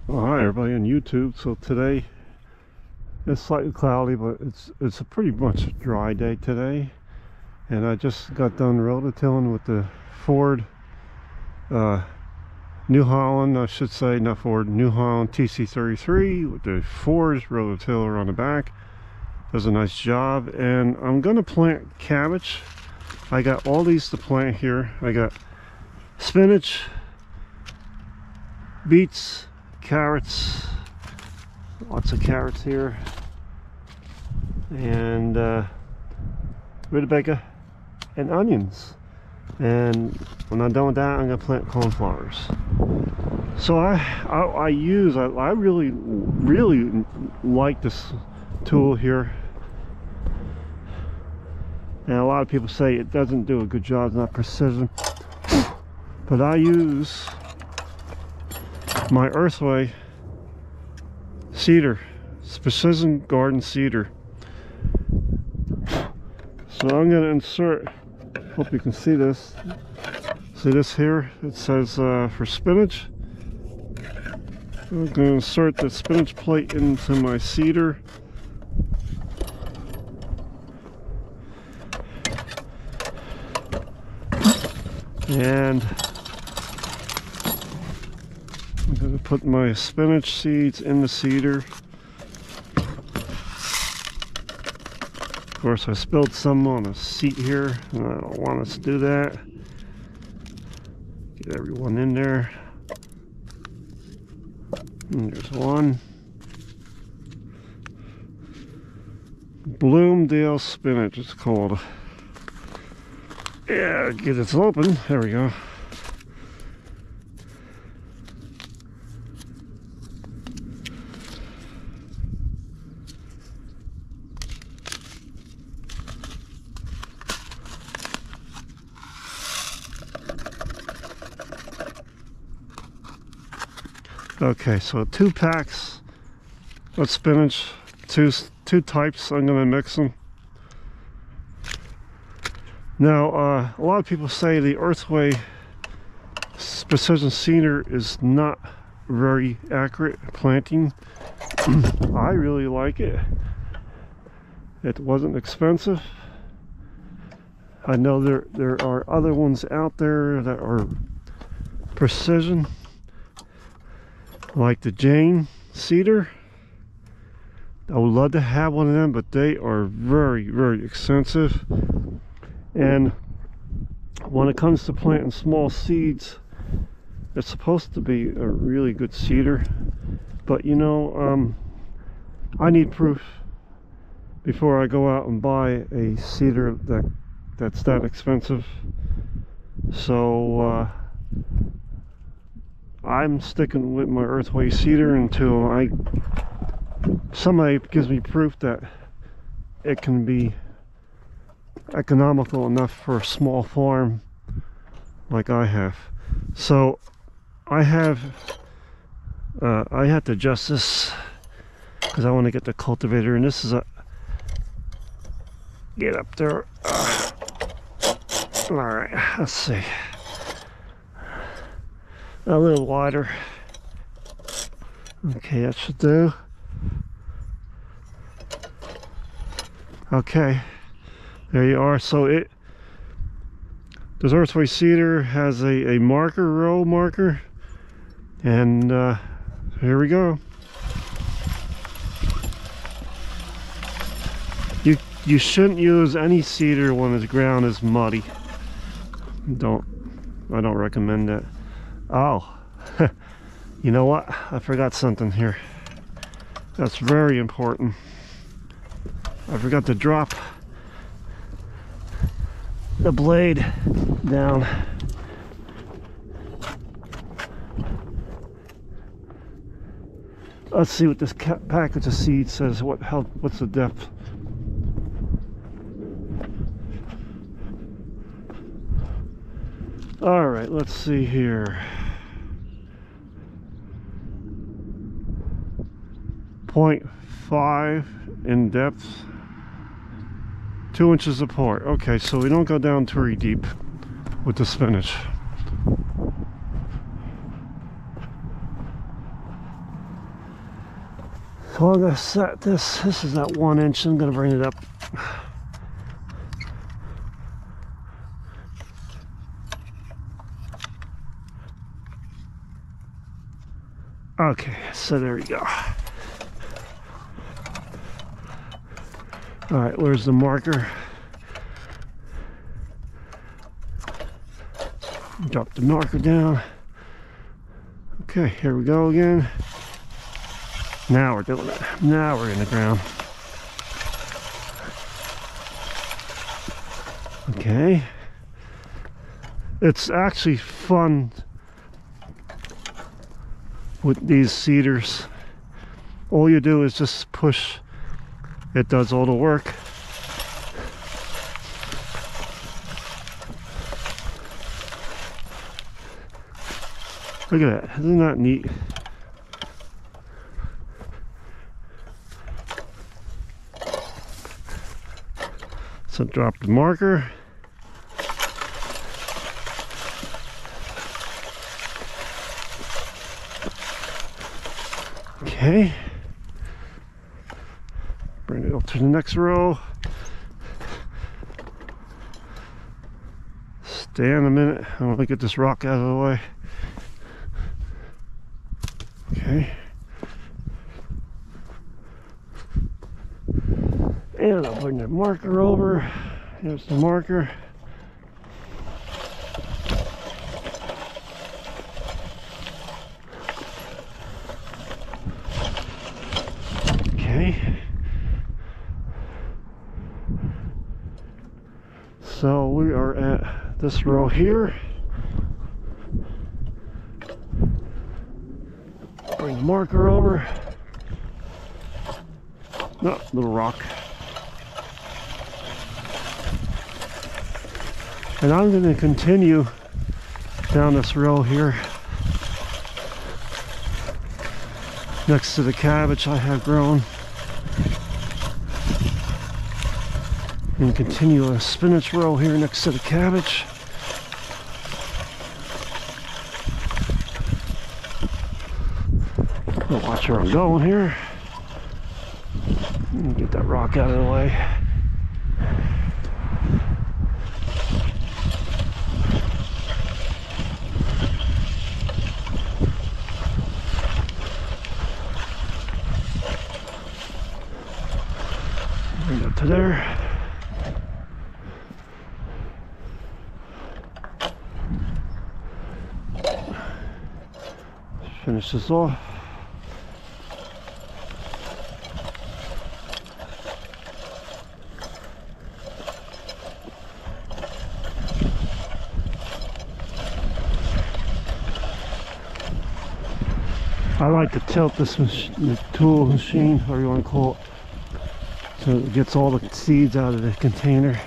Well, hi everybody on YouTube. So today it's slightly cloudy, but it's a pretty much dry day today. And I just got done rototilling with the Ford New Holland, I should say, not Ford, New Holland TC33 with the Ford rototiller on the back. Does a nice job. And I'm gonna plant cabbage. I got all these to plant here. I got spinach, beets, carrots, lots of carrots here, and rutabaga and onions. And when I'm done with that, I'm gonna plant cornflowers. So I really like this tool here. And a lot of people say it doesn't do a good job, it's not precision, but I use my Earthway seeder. It's precision garden seeder. So I'm going to insert, hope you can see this. See this here? It says for spinach. I'm going to insert the spinach plate into my seeder. And I'm going to put my spinach seeds in the seeder. Of course, I spilled some on the seat here, and I don't want us to do that. Get everyone in there. And there's one. Bloomdale spinach, it's called. Yeah, get it open. There we go. Okay, so 2 packs of spinach, two types. I'm gonna mix them. Now, a lot of people say the Earthway precision seeder is not very accurate planting. I really like it. It wasn't expensive. I know there are other ones out there that are precision, like the Jane seeder. I would love to have one of them, but they are very, very expensive. And when it comes to planting small seeds, it's supposed to be a really good seeder. But you know, I need proof before I go out and buy a seeder that's that expensive. So I'm sticking with my Earthway seeder until somebody gives me proof that it can be economical enough for a small farm like I have. So I have to adjust this because I want to get the cultivator, and this is a get up there. All right, let's see. A little wider. Okay, that should do. Okay, there you are. So this Earthway seeder has a marker, row marker, and here we go. You shouldn't use any seeder when the ground is muddy. I don't recommend that. Oh, you know what? I forgot something here. That's very important. I forgot to drop the blade down. Let's see what this package of seeds says. What's the depth? All right, let's see here. 0.5 in depth, 2 inches apart. Okay, so we don't go down very deep with the spinach. So I'm going to set this. This is at 1 inch. I'm going to bring it up. Okay, so there we go. All right, where's the marker? Drop the marker down. Okay, here we go again. Now we're doing it. Now we're in the ground. Okay. It's actually fun with these cedars. All you do is just push. It does all the work. Look at that. Isn't that neat? So drop the marker. Okay. Bring it up to the next row. Stand a minute. I want to get this rock out of the way. Okay. And I'll bring the marker over. Here's the marker. Okay. So we are at this row here. Bring the marker over. No, little rock. And I'm going to continue down this row here next to the cabbage I have grown, and continue a spinach row here next to the cabbage. I'll watch where I'm going here. Get that rock out of the way. Bring it up to there. Finish this off. I like to tilt this the tool machine, or you want to call it, so it gets all the seeds out of the container.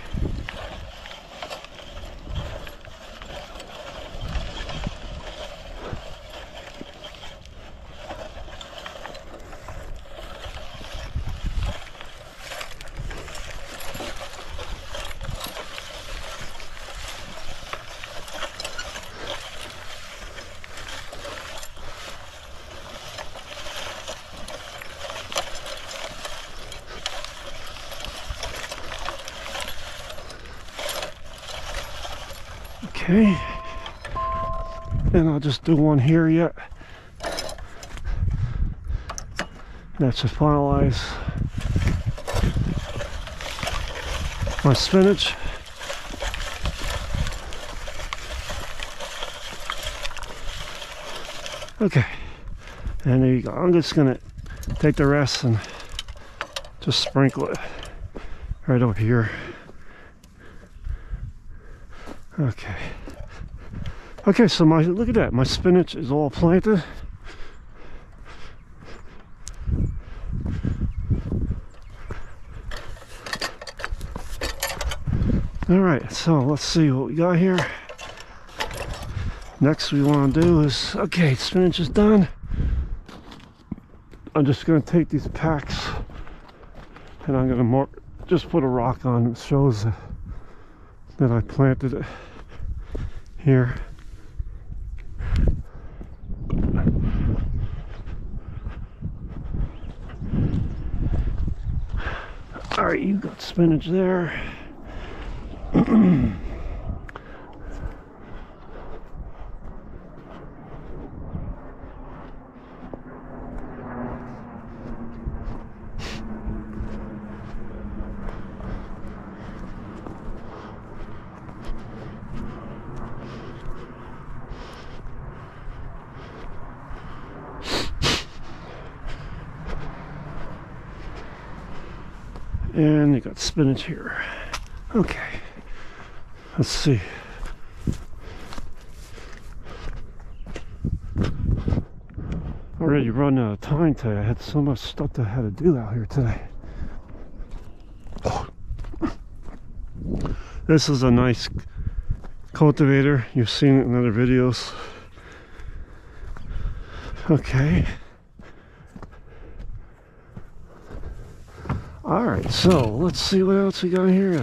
Okay, and I'll just do one here yet. That's to finalize my spinach. Okay, and there you go. I'm just gonna take the rest and just sprinkle it right over here. Okay. Okay, so look at that. My spinach is all planted. All right, so let's see what we got here. Next we want to do is, okay, spinach is done. I'm just going to take these packs and I'm going to mark, just put a rock on it. Shows that I planted it here. Alright, you got spinach there. And you got spinach here. Okay, let's see. Already run out of time today. I had so much stuff that I had to do out here today. Oh. This is a nice cultivator. You've seen it in other videos. Okay. Alright, so let's see what else we got here.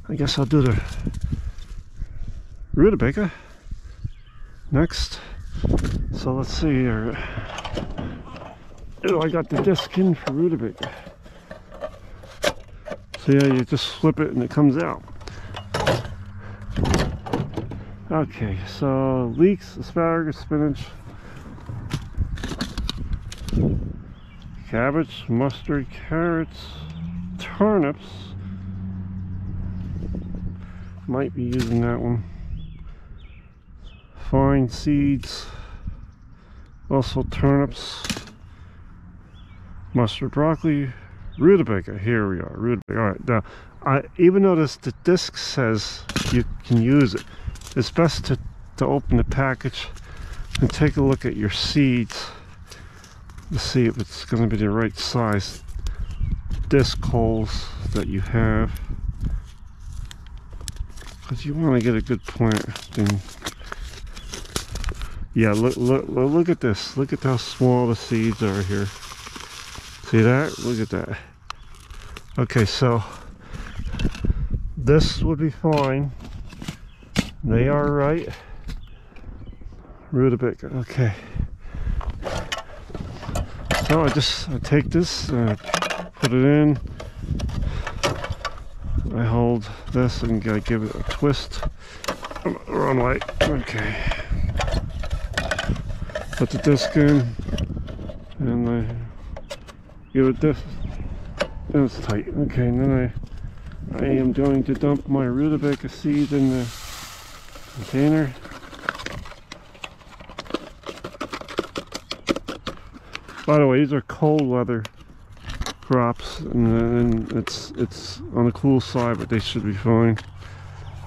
I guess I'll do the rutabaga next. So let's see here. Oh, I got the disc in for rutabaga. So yeah, you just flip it and it comes out. Okay, so leeks, asparagus, spinach, cabbage, mustard, carrots, turnips. Might be using that one. Fine seeds. Also turnips. Mustard, broccoli, rutabaga. Here we are, rutabaga. Alright, now, even though the disc says you can use it, it's best to open the package and take a look at your seeds to see if it's going to be the right size disc holes that you have, because you want to get a good plant thing. Yeah, look at this. Look at how small the seeds are here. See that? Look at that. Okay, so this would be fine. They are right. Rutabaga. Okay. So I take this, put it in. I hold this and gotta give it a twist. Wrong way. Okay. Put the disc in, and I give it this. And it's tight. Okay, and then I am going to dump my rutabaga seed in the container. By the way, these are cold weather crops, and it's on the cool side, but they should be fine.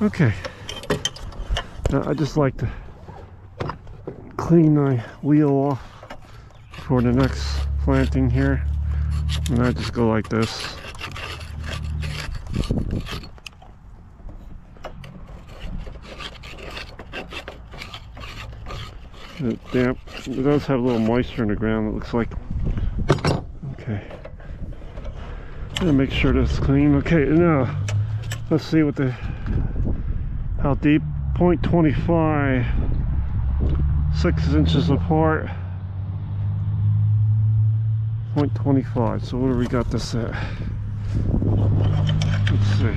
Okay. Now I just like to clean my wheel off for the next planting here, and I just go like this. It's damp. It does have a little moisture in the ground, it looks like. Okay. Gotta make sure that's clean. Okay, now let's see what how deep. 0.25, 6 inches apart. 0.25. So what do we got this at? Let's see.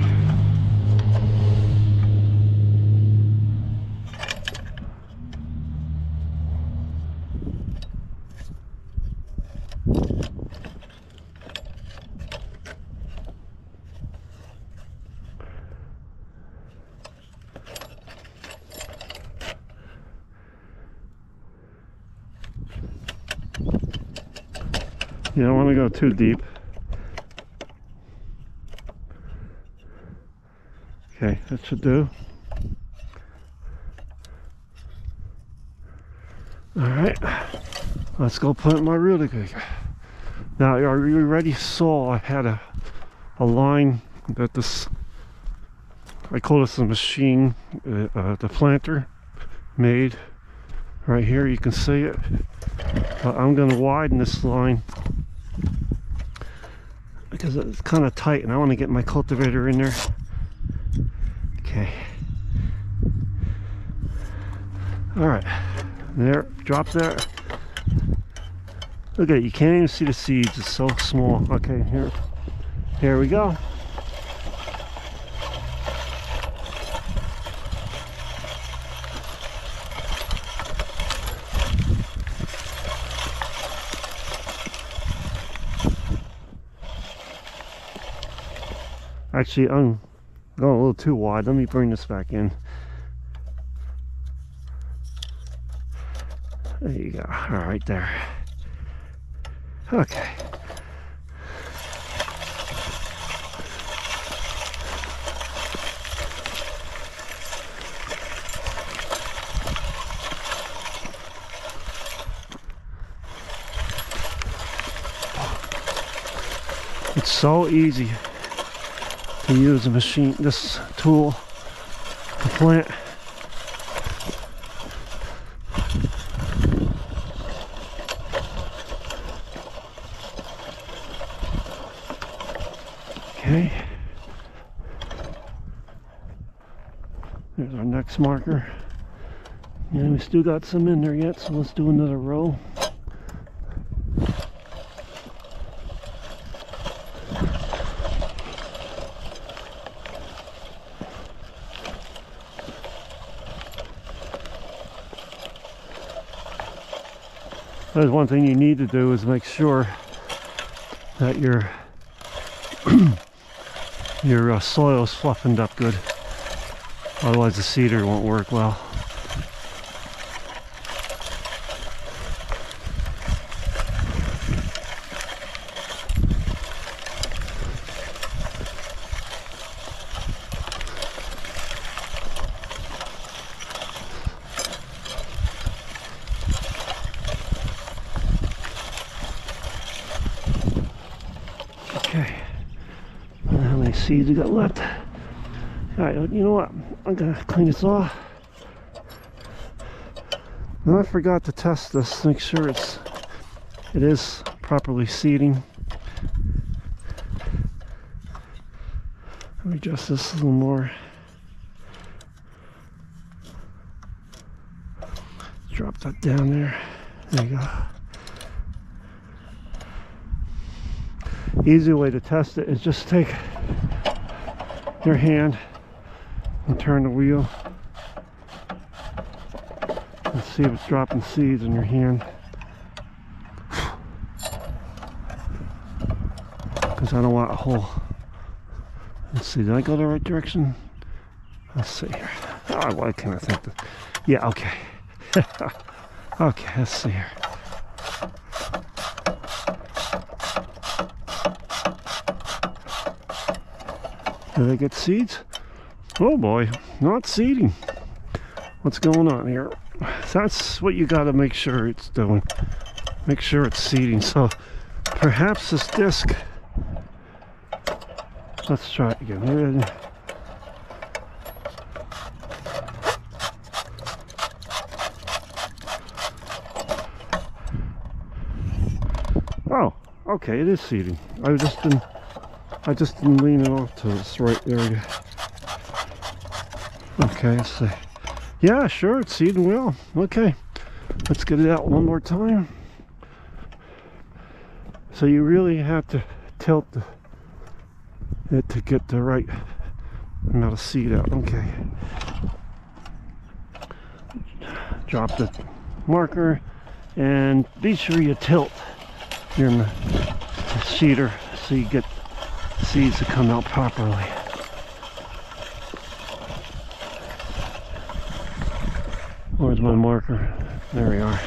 You don't want to go too deep. Okay, that should do. Alright, let's go plant my rutabaga. Now, you already saw I had a line that this, I call this a machine, the planter made. Right here, you can see it. I'm going to widen this line because it's kind of tight and I want to get my cultivator in there. Okay. Alright. There. Drop that. Look at it. You can't even see the seeds. It's so small. Okay, here. Here we go. Actually, I'm going a little too wide. Let me bring this back in. There you go. All right, there. Okay. It's so easy to use a machine, this tool to plant. Okay, there's our next marker, and we still got some in there yet, so let's do another row. There's one thing you need to do is make sure that your soil is fluffined up good. Otherwise the seeder won't work well. Okay, I don't know how many seeds we got left. Alright, you know what? I'm gonna clean this off. And I forgot to test this, make sure it is properly seeding. Let me adjust this a little more. Drop that down there. There you go. Easy way to test it is just take your hand and turn the wheel and see if it's dropping seeds in your hand. Because I don't want a hole. Let's see, did I go the right direction? Let's see here. Oh, why can't I think that? Yeah, okay. Okay, let's see here. Do they get seeds? Oh boy, not seeding. What's going on here? That's what you got to make sure it's doing. Make sure it's seeding. So perhaps this disc. Let's try it again. Oh, okay, it is seeding. I just didn't lean it off to this right area. Okay, let's see. Yeah, sure, it's seeding well. Okay, let's get it out one more time. So you really have to tilt it to get the right amount of seed out. Okay. Drop the marker and be sure you tilt your seeder so you get seeds to come out properly. Where's my marker? There we are.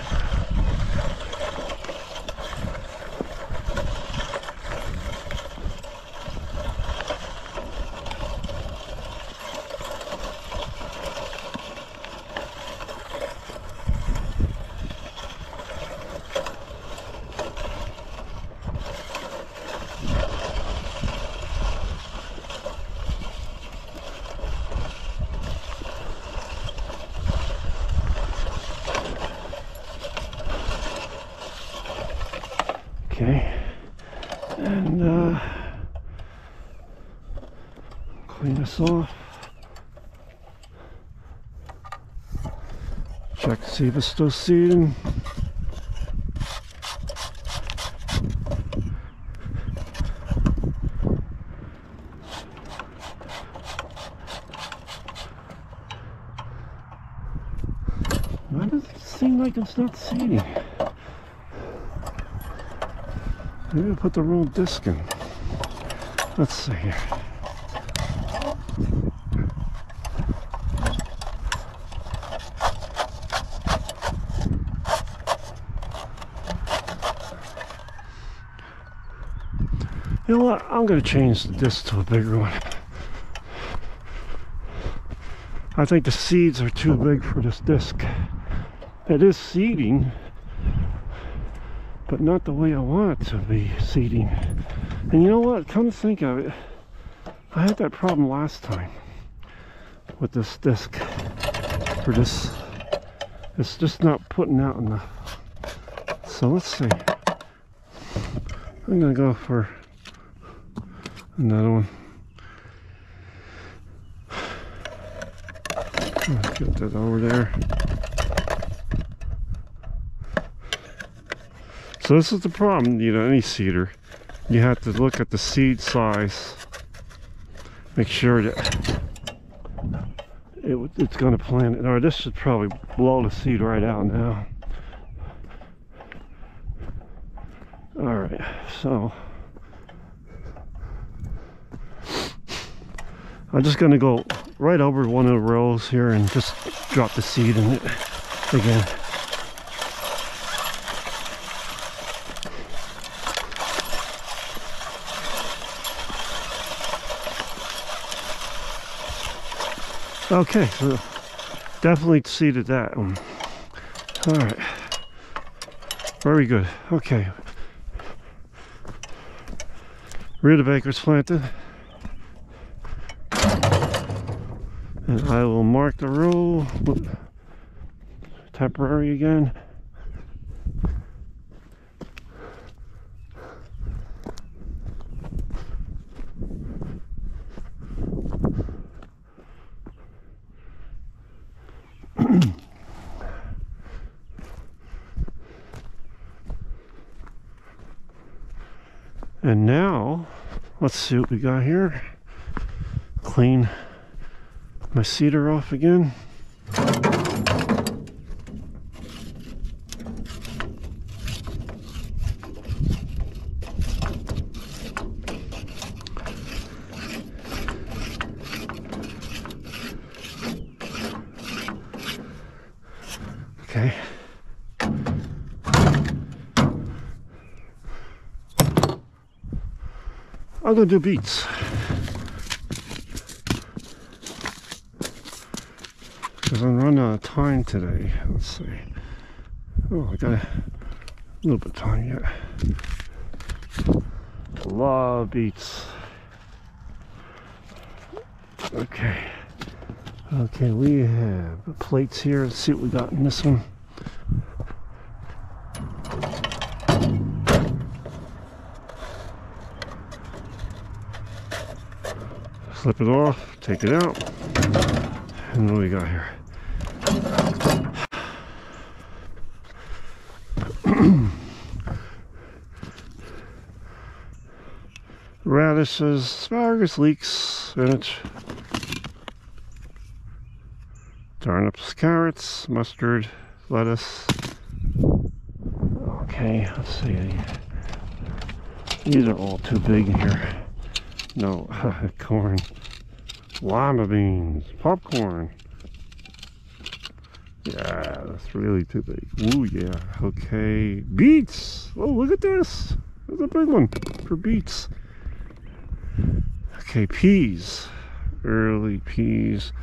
Okay, and clean this off. Check to see if it's still seeding. Why does it seem like it's not seeding? Maybe I put the wrong disc in. Let's see here. You know what? I'm going to change the disc to a bigger one. I think the seeds are too big for this disc. It is seeding, but not the way I want it to be seeding. And you know what? Come to think of it, I had that problem last time with this disc. For this, it's just not putting out enough. So let's see. I'm gonna go for another one. Let's get that over there. So this is the problem, you know, any seeder. You have to look at the seed size. Make sure that it's going to plant it. Or this should probably blow the seed right out now. Alright, so I'm just going to go right over one of the rows here and just drop the seed in it again. Okay, so definitely seeded that one. Alright. Very good. Okay. Rutabaga's planted. And I will mark the row temporary again. And now, let's see what we got here. Clean my cedar off again. Okay. I'm gonna do beets. Because I'm running out of time today. Let's see. Oh, I got a little bit of time yet. A lot of beets. Okay. Okay, we have plates here. Let's see what we got in this one. Flip it off, take it out. And what do we got here? Radishes, asparagus, leeks, spinach, turnips, carrots, mustard, lettuce. Okay, let's see. These are all too big here. No, corn, lima beans, popcorn. Yeah, that's really too big. Ooh, yeah. Okay, beets. Oh, look at this. There's a big one for beets. Okay, peas. Early peas.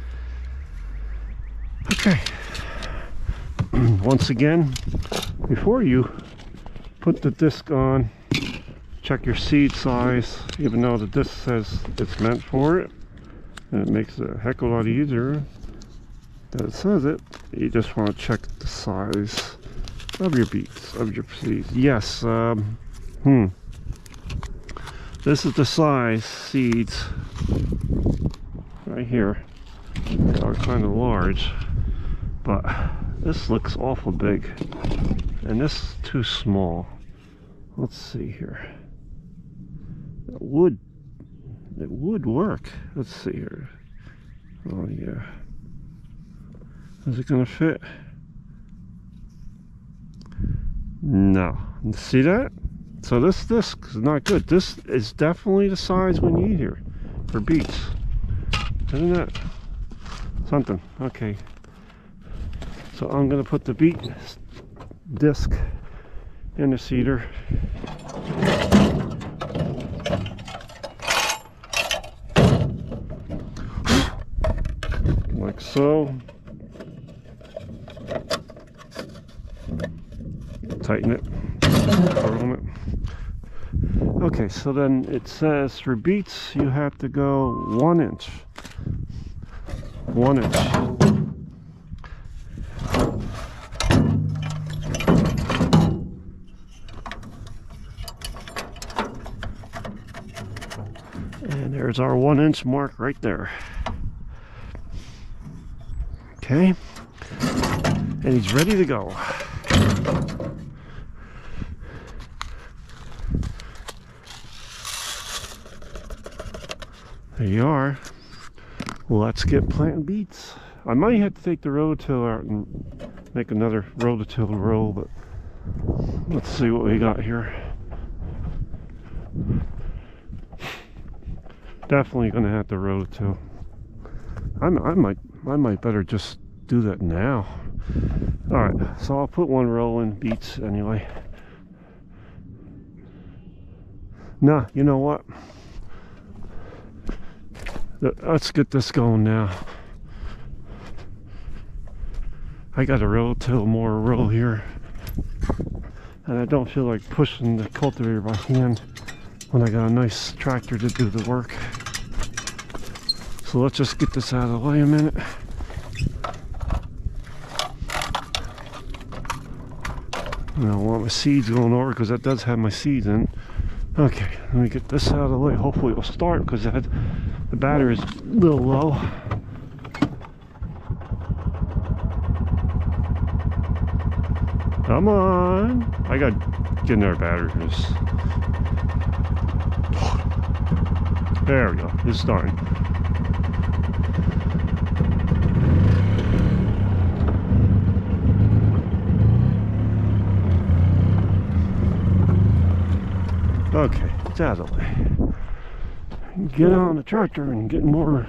Okay. Once again, before you put the disc on, check your seed size, even though the disc says it's meant for it. And it makes it a heck of a lot easier that it says it. You just want to check the size of your beets, of your seeds. Yes, this is the size seeds right here. They are kind of large, but this looks awful big, and this is too small. Let's see here. It would work. Let's see here. Oh yeah. Is it gonna fit? No. See that? So this disc is not good. This is definitely the size we need here for beats. Isn't that something? Okay. So I'm going to put the beat disc in the seeder. Like so. Tighten it. Firm it. Okay, so then it says for beats you have to go 1 inch. 1 inch. And there's our 1 inch mark right there. Okay. And he's ready to go. There you are. Well, let's get planting beets. I might have to take the rototiller out and make another rototiller roll, but let's see what we got here. Definitely gonna have to rototill. I might better just do that now. All right, so I'll put 1 row in beets anyway. Nah, you know what? Let's get this going now. I got a rototill more roll here, and I don't feel like pushing the cultivator by hand when I got a nice tractor to do the work. So let's just get this out of the way a minute. I don't want my seeds going over because that does have my seeds in. Okay, let me get this out of the way. Hopefully it'll start because the battery is a little low. Come on. I got to get another battery for this. There we go. It's starting. Okay, it's out of the way. Get on the tractor and get more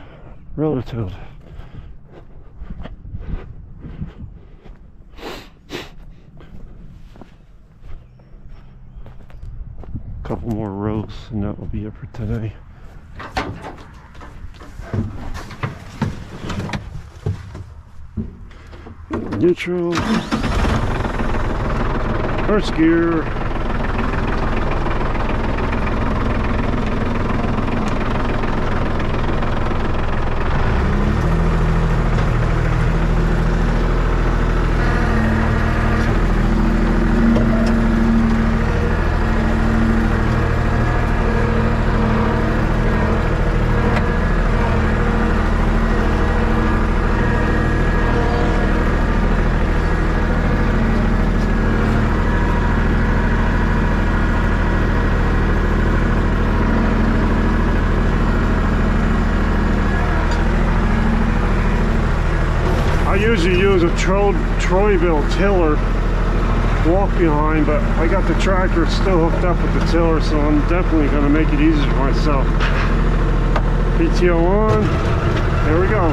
rototilled. Couple more rows and that will be it for today. Neutral. First gear. I usually use a Troyville tiller walk behind, but I got the tractor still hooked up with the tiller, so I'm definitely going to make it easier for myself. PTO on. There we go.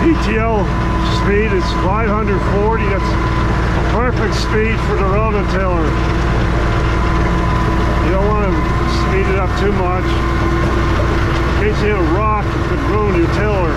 PTO speed is 540. That's a perfect speed for the rototiller. You don't want to speed it up too much in case you hit a rock, it could ruin your tiller.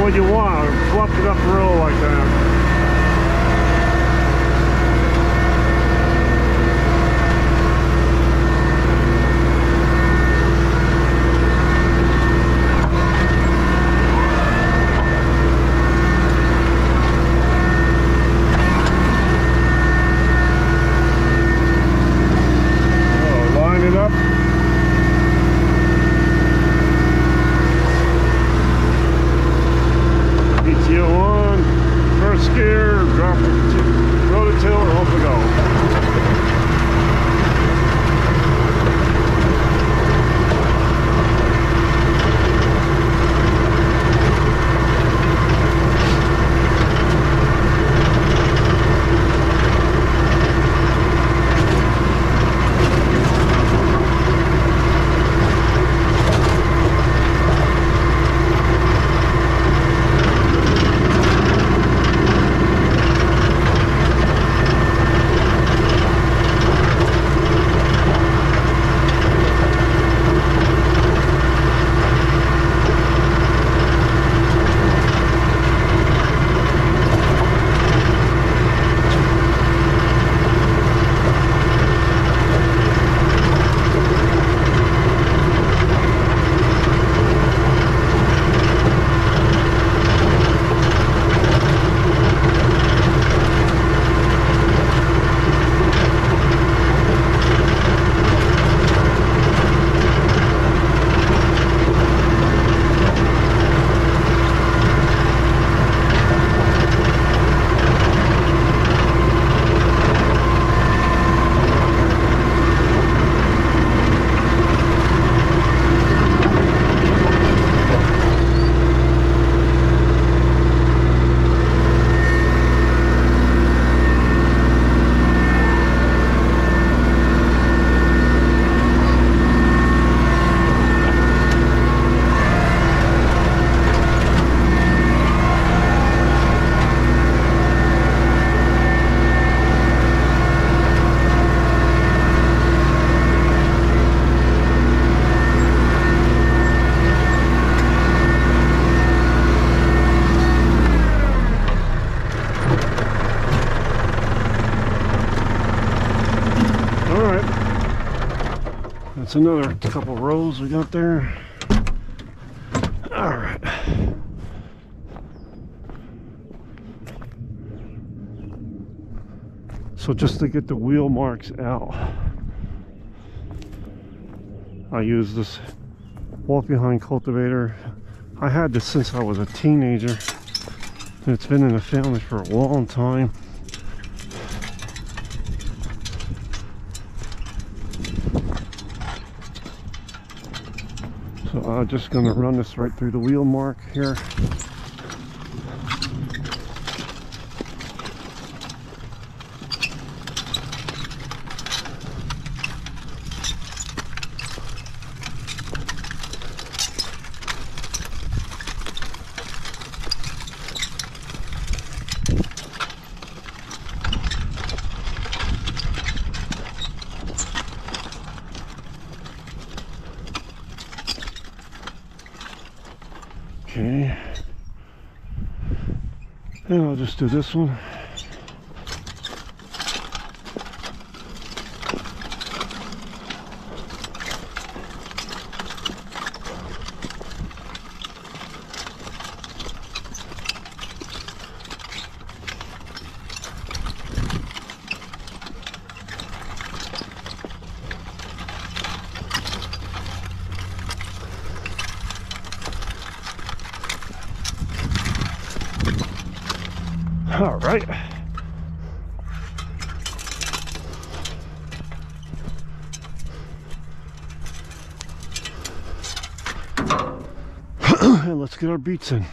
what you want. Fluff it up real like that. That's another couple rows we got there. All right. So just to get the wheel marks out, I use this walk-behind cultivator. I had this since I was a teenager. It's been in the family for a long time. So I'm just going to run this right through the wheel mark here. Okay, and I'll just do this one. All right. And let's get our beets in.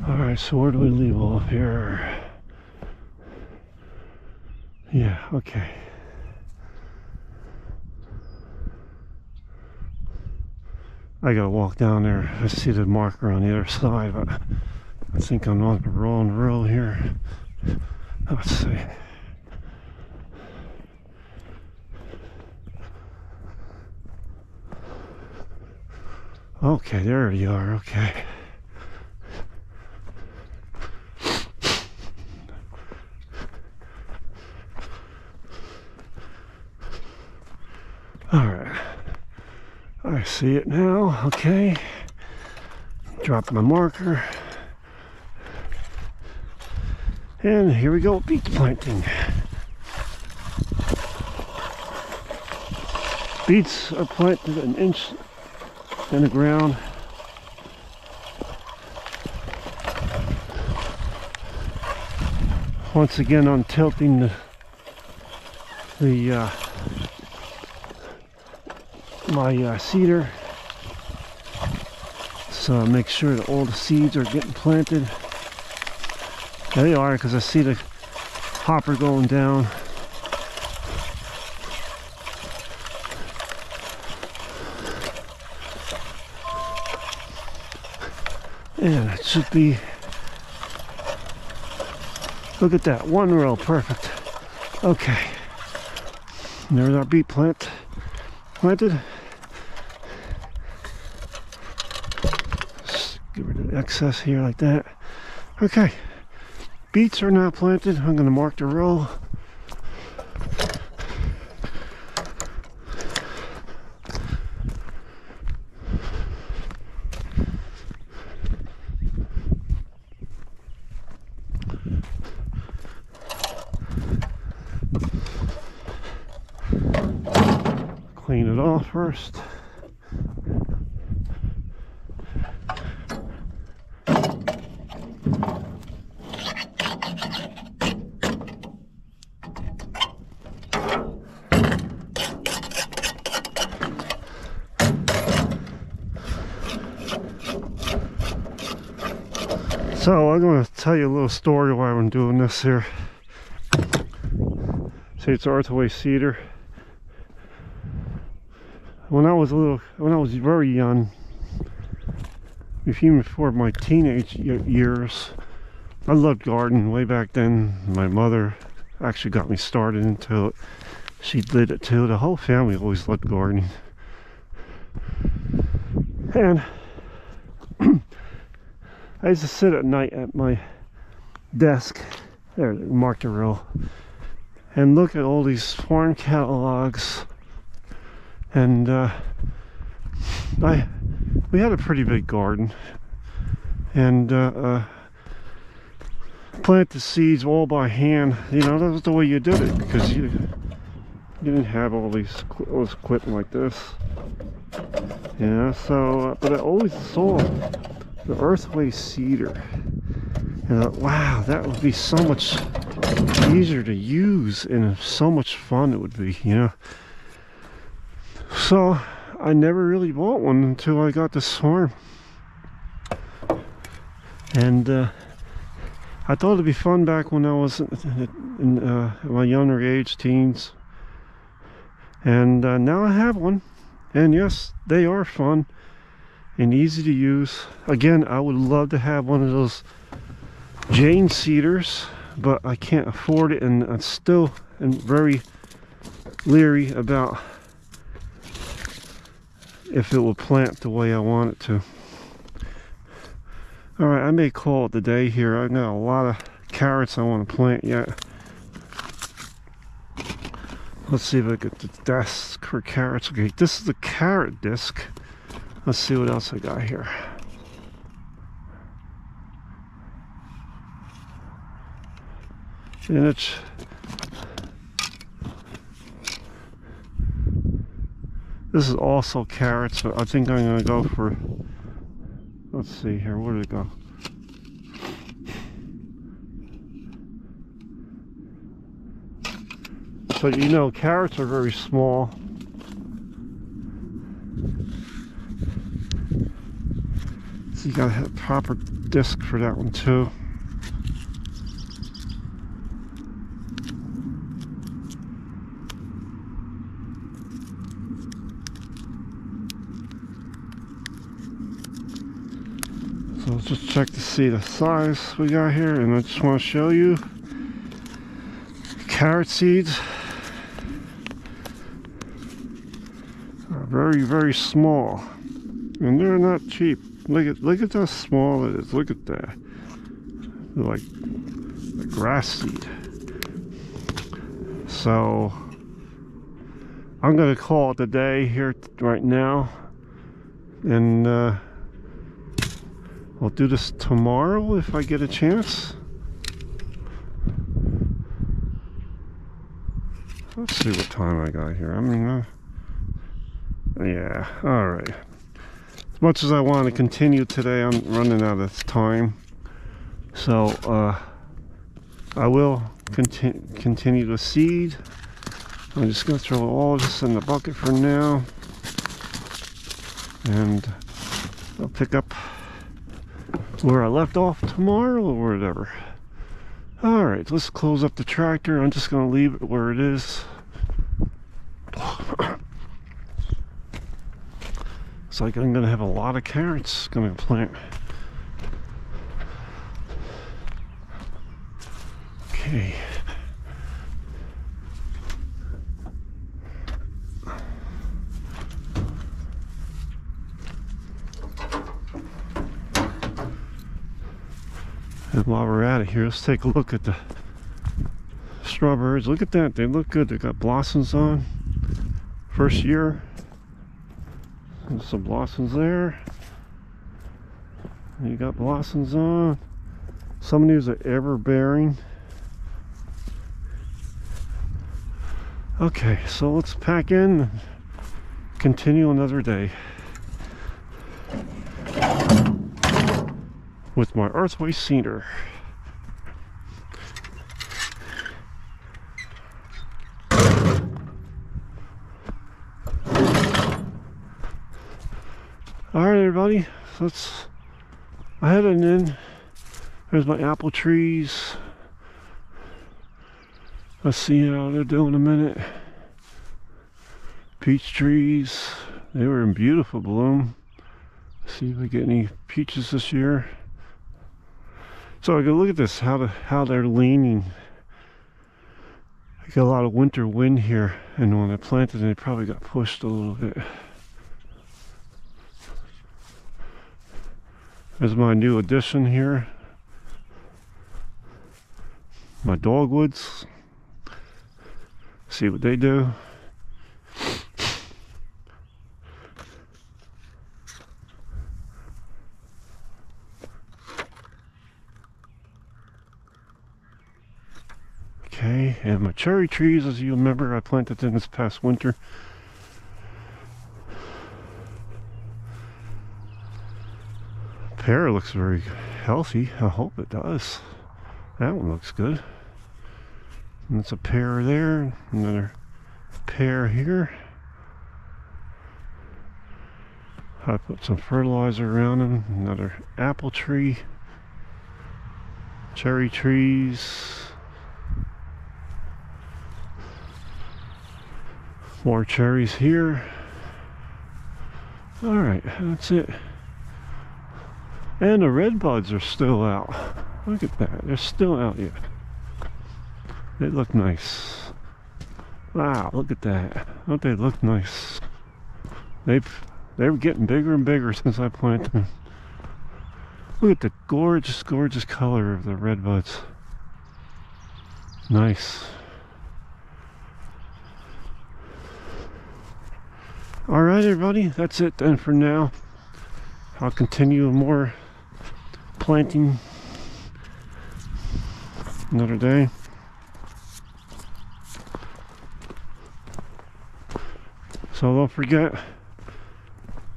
Alright, so where do we leave off here? Yeah, okay. I gotta walk down there. I see the marker on the other side, but I think I'm on the wrong road here. Let's see. Okay, there you are. Okay. All right. I see it now. Okay. Drop my marker. And here we go, beet planting. Beets are planted an inch in the ground. Once again, I'm tilting my cedar, so make sure that all the seeds are getting planted. There they are, because I see the hopper going down. And it should be, look at that, one row, perfect. Okay, and there's our beet planted. Just get rid of the excess here like that. Okay, beets are now planted. I'm going to mark the row. Clean it off first. So I'm going to tell you a little story why I'm doing this here. See, it's Earthway cedar. When I was very young, even before my teenage years, I loved gardening way back then. My mother actually got me started into it. She did it too. The whole family always loved gardening. And I used to sit at night at my desk, there, mark the row, and look at all these farm catalogs. And we had a pretty big garden, and plant the seeds all by hand. You know, that was the way you did it, because you didn't have all this equipment like this. Yeah, so but I always saw the Earthway cedar, and I thought, wow, that would be so much easier to use and so much fun it would be, you know. So I never really bought one until I got this farm, and I thought it'd be fun back when I was in my younger age, teens, and now I have one, and yes, they are fun and easy to use. Again, I would love to have one of those Jane cedars, but I can't afford it, and I'm still very leery about if it will plant the way I want it to. Alright, I may call it the day here. I got a lot of carrots I want to plant yet. Let's see if I get the desk for carrots. Okay, this is the carrot disc. Let's see what else I got here. And it's this is also carrots, but I think I'm gonna go for, let's see here, where did it go? So you know, carrots are very small. So you gotta have a proper disc for that one too. So let's just check to see the size we got here, and I just want to show you carrot seeds are very, very small, and they're not cheap. Look at how small it is. Look at that. They're like a grass seed. So I'm gonna call it a day here right now, and I'll do this tomorrow if I get a chance. Let's see what time I got here. I mean, yeah, all right. As much as I want to continue today, I'm running out of time. So I will continue to seed. I'm just going to throw all this in the bucket for now, and I'll pick up where I left off tomorrow or whatever. Alright, let's close up the tractor. I'm just going to leave it where it is. It's like I'm going to have a lot of carrots going to plant. Okay. And while we're at it here, let's take a look at the strawberries. Look at that, they look good. They got blossoms on. First year. There's some blossoms there. You got blossoms on. Some of these are ever bearing. Okay, so let's pack in and continue another day with my Earthway seeder. Alright everybody, I headed in. There's my apple trees. Let's see how they're doing in a minute. Peach trees, they were in beautiful bloom. Let's see if we get any peaches this year. So I can look at this, how they're leaning. I got a lot of winter wind here, and when I planted it, probably got pushed a little bit. There's my new addition here. My dogwoods. See what they do. Okay, and my cherry trees, as you remember, I planted them this past winter. Pear looks very healthy. I hope it does. That one looks good. And that's a pear there, another pear here. I put some fertilizer around them. Another apple tree, cherry trees, more cherries here. All right, that's it. And the red buds are still out. Look at that, they're still out yet. They look nice. Wow, look at that. Don't they look nice? They're getting bigger and bigger since I planted them. Look at the gorgeous, gorgeous color of the red buds. Nice. Alright everybody, that's it then for now. I'll continue more planting another day. So don't forget,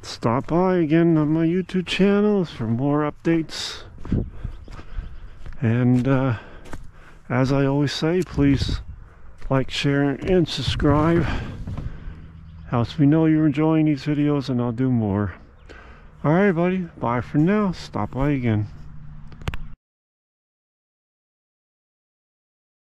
stop by again on my YouTube channel for more updates. And as I always say, please like, share, and subscribe. Helps me know you're enjoying these videos, and I'll do more. Alright, buddy. Bye for now. Stop by again.